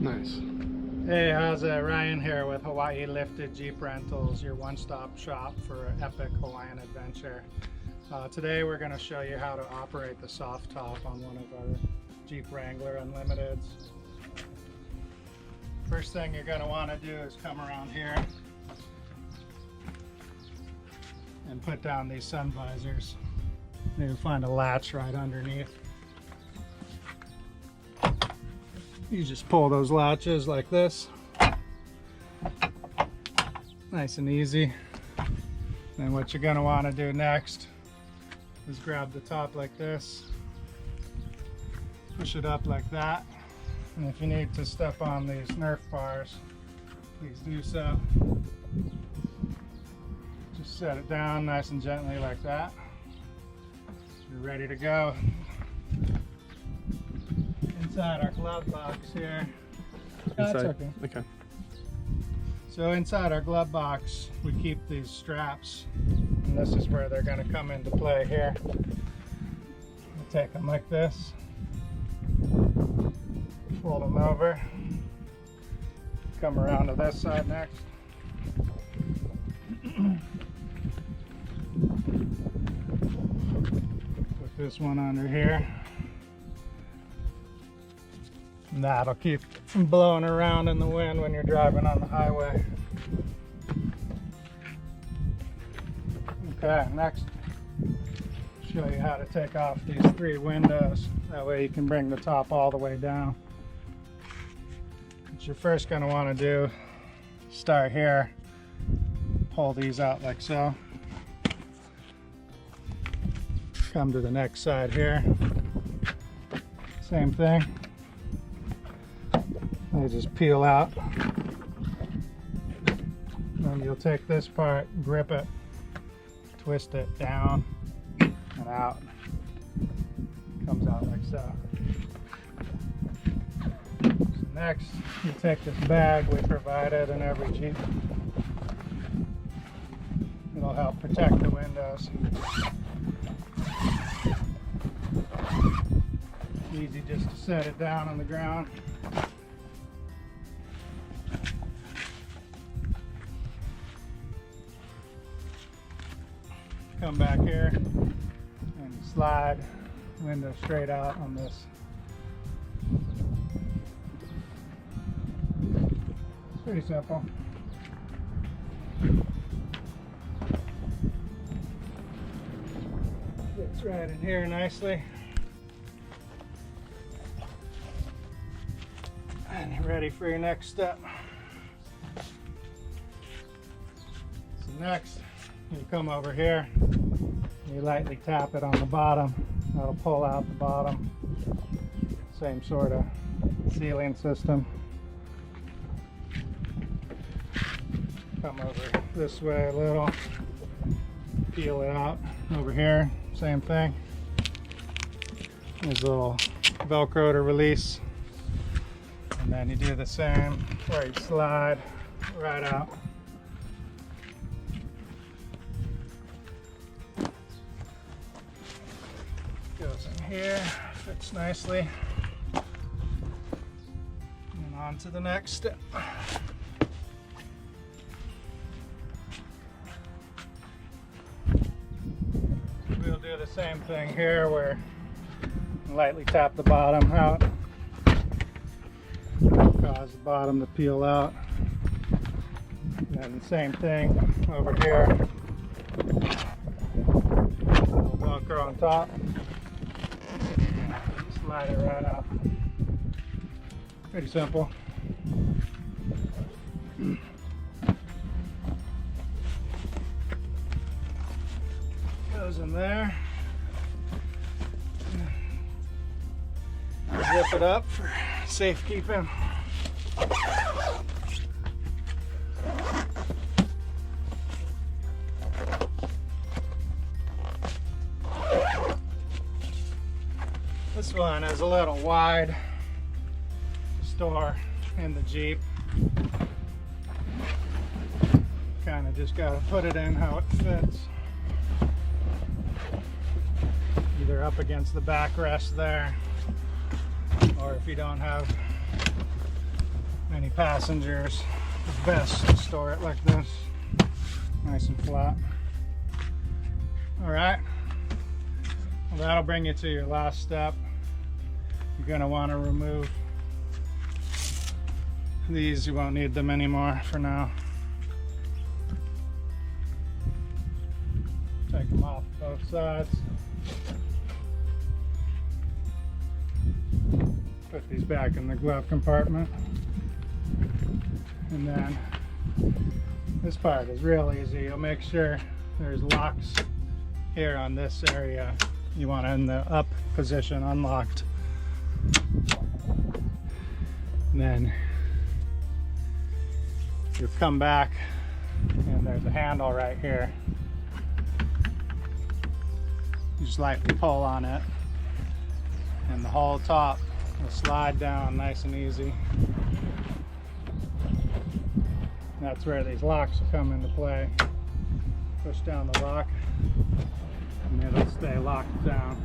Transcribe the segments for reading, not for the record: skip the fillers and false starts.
Nice. Hey, how's it? Ryan here with Hawaii Lifted Jeep Rentals, your one-stop shop for epic Hawaiian adventure. Today we're going to show you how to operate the soft top on one of our Jeep Wrangler Unlimiteds. First thing you're going to want to do is come around here and put down these sun visors. You'll find a latch right underneath. You just pull those latches like this. Nice and easy. And what you're going to want to do next is grab the top like this, push it up like that, and if you need to step on these Nerf bars, please do so. Just set it down nice and gently like that. You're ready to go. Inside our glove box here. That's okay. Okay. So inside our glove box, we keep these straps, and this is where they're going to come into play here. We'll take them like this, fold them over, come around to this side next. Put this one under here. And that'll keep it from blowing around in the wind when you're driving on the highway. Okay, next, show you how to take off these 3 windows. That way you can bring the top all the way down. What you're first going to want to do, start here, pull these out like so. Come to the next side here, same thing. They just peel out. Then you'll take this part, grip it, twist it down and out. Comes out like so. Next, you take this bag we provided in every Jeep. It'll help protect the windows. Easy just to set it down on the ground. Come back here and slide the window straight out on this. Pretty simple. Fits right in here nicely. And you're ready for your next step. So next, you come over here, you lightly tap it on the bottom. That'll pull out the bottom. Same sort of sealing system. Come over this way a little, peel it out. Over here, same thing. There's a little Velcro to release. And then you do the same where you slide right out. Goes in here, fits nicely. And on to the next step. We'll do the same thing here where you lightly tap the bottom out. Cause the bottom to peel out. And the same thing over here. Little Velcro on top. Slide it right out. Pretty simple. Goes in there. Zip it up for safekeeping. This one is a little wide to store in the Jeep. Kind of just got to put it in how it fits. Either up against the backrest there, or if you don't have any passengers, it's best to store it like this, nice and flat. All right, well, that'll bring you to your last step. You're going to want to remove these. You won't need them anymore for now. Take them off both sides. Put these back in the glove compartment. And then this part is real easy. You'll make sure there's locks here on this area. You want it in the up position, unlocked. And then you come back and there's a handle right here. You just lightly pull on it and the whole top will slide down nice and easy. That's where these locks will come into play. Push down the lock and it'll stay locked down.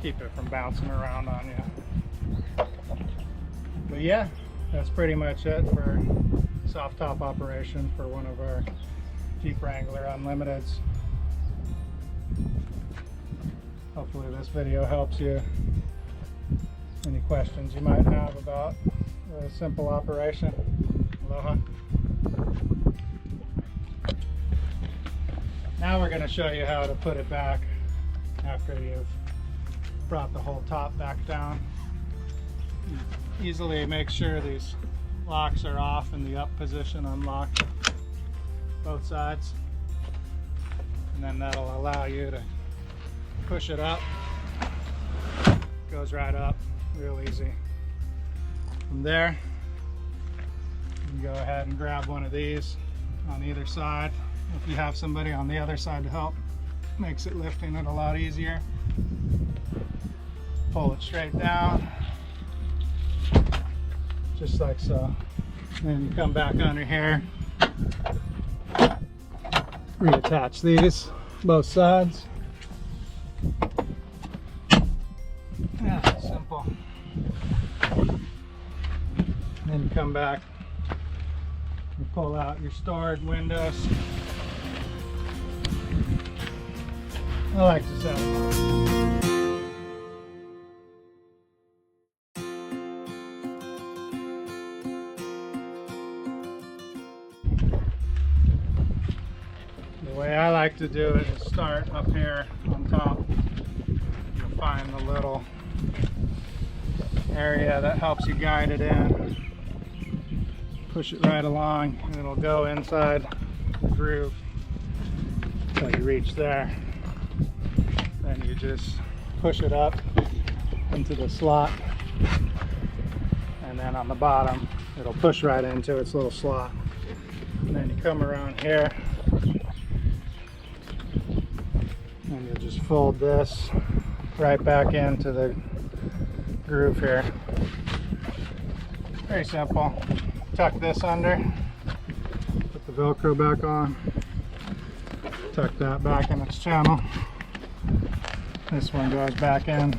Keep it from bouncing around on you. But yeah, that's pretty much it for soft top operation for one of our Jeep Wrangler Unlimiteds. Hopefully this video helps you. Any questions you might have about a simple operation. Aloha. Now we're going to show you how to put it back after you've brought the whole top back down. Easily make sure these locks are off in the up position, unlocked both sides, and then that'll allow you to push it up. Goes right up real easy. From there you can go ahead and grab one of these on either side. If you have somebody on the other side to help, makes it lifting it a lot easier. Pull it straight down, just like so. Then you come back under here, reattach these, both sides. Yeah, simple. Then you come back and pull out your storage windows. I like to set them up. The way I like to do it is start up here on top. You'll find the little area that helps you guide it in. Push it right along and it'll go inside the groove until you reach there. Then you just push it up into the slot, and then on the bottom it'll push right into its little slot. And then you come around here and you just fold this right back into the groove here. Very simple. Tuck this under, put the Velcro back on, tuck that back in its channel. This one goes back in.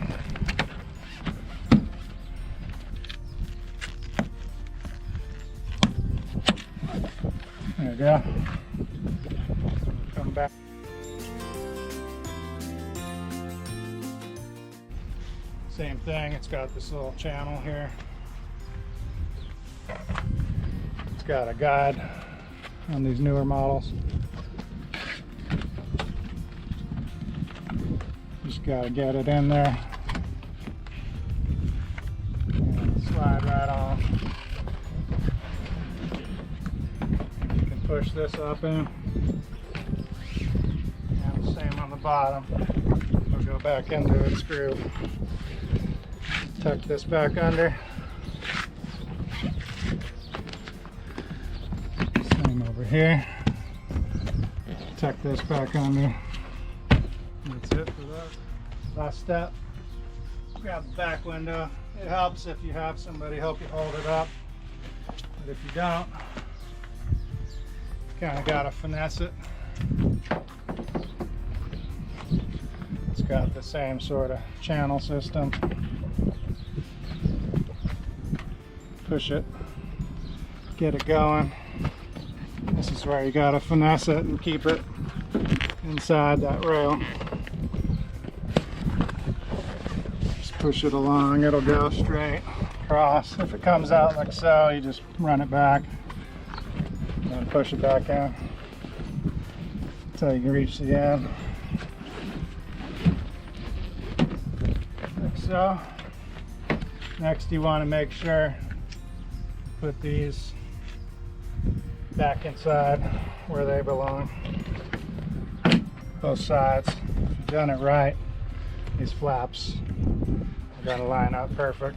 There you go. Come back. Same thing, it's got this little channel here. It's got a guide on these newer models. Just got to get it in there and slide right on. You can push this up in, and the same on the bottom. It'll go back into its groove. Tuck this back under. Same over here. Tuck this back under. That's it for that. Last step, grab the back window. It helps if you have somebody help you hold it up, but if you don't, you kind of got to finesse it. It's got the same sort of channel system. push it, get it going. This is where you gotta finesse it and keep it inside that rail. Just push it along, it'll go straight across. If it comes out like so, you just run it back and then push it back in until you can reach the end. Like so. Next, you want to make sure put these back inside where they belong. Both sides. If you've done it right, these flaps are going to line up perfect.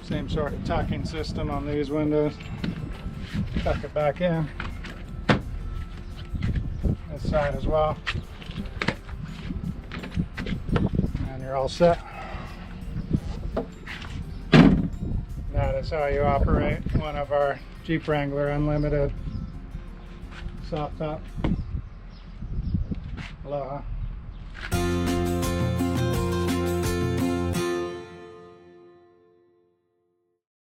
Same sort of tucking system on these windows. Tuck it back in. This side as well. And you're all set. That is how you operate one of our Jeep Wrangler Unlimited soft top. Aloha.